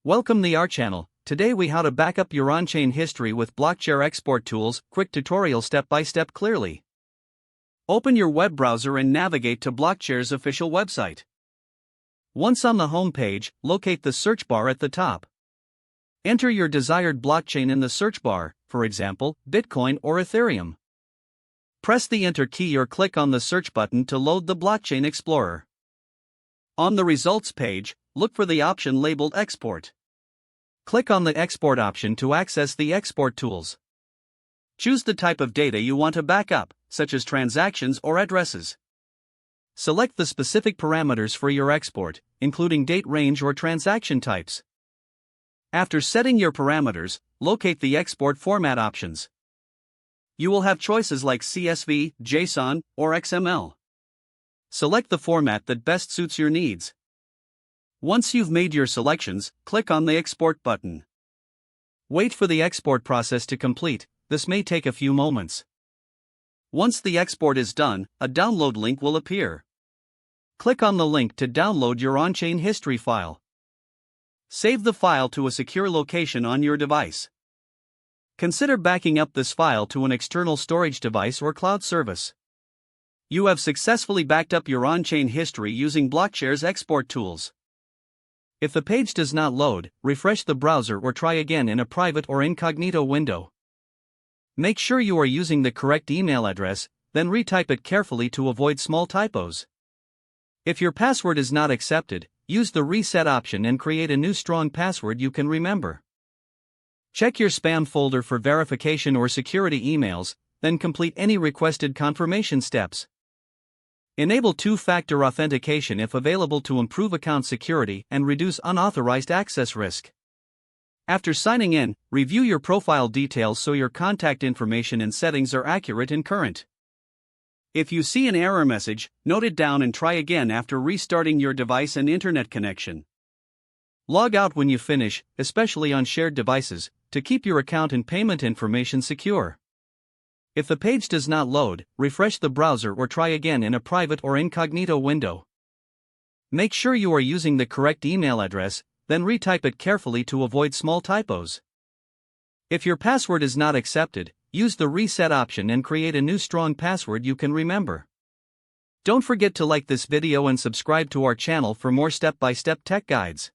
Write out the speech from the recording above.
Welcome to our channel. Today we how to back up your on-chain history with Blockchair export tools, quick tutorial step-by-step clearly. Open your web browser and navigate to Blockchair's official website. Once on the home page, locate the search bar at the top. Enter your desired blockchain in the search bar, for example, Bitcoin or Ethereum. Press the Enter key or click on the search button to load the Blockchain Explorer. On the results page, look for the option labeled Export. Click on the Export option to access the export tools. Choose the type of data you want to back up, such as transactions or addresses. Select the specific parameters for your export, including date range or transaction types. After setting your parameters, locate the export format options. You will have choices like CSV, JSON, or XML. Select the format that best suits your needs. Once you've made your selections, click on the Export button. Wait for the export process to complete. This may take a few moments. Once the export is done, a download link will appear. Click on the link to download your on-chain history file. Save the file to a secure location on your device. Consider backing up this file to an external storage device or cloud service. You have successfully backed up your on-chain history using Blockchair's export tools. If the page does not load, refresh the browser or try again in a private or incognito window. Make sure you are using the correct email address, then retype it carefully to avoid small typos. If your password is not accepted, use the reset option and create a new strong password you can remember. Check your spam folder for verification or security emails, then complete any requested confirmation steps. Enable two-factor authentication if available to improve account security and reduce unauthorized access risk. After signing in, review your profile details so your contact information and settings are accurate and current. If you see an error message, note it down and try again after restarting your device and internet connection. Log out when you finish, especially on shared devices, to keep your account and payment information secure. If the page does not load, refresh the browser or try again in a private or incognito window. Make sure you are using the correct email address, then retype it carefully to avoid small typos. If your password is not accepted, use the reset option and create a new strong password you can remember. Don't forget to like this video and subscribe to our channel for more step-by-step tech guides.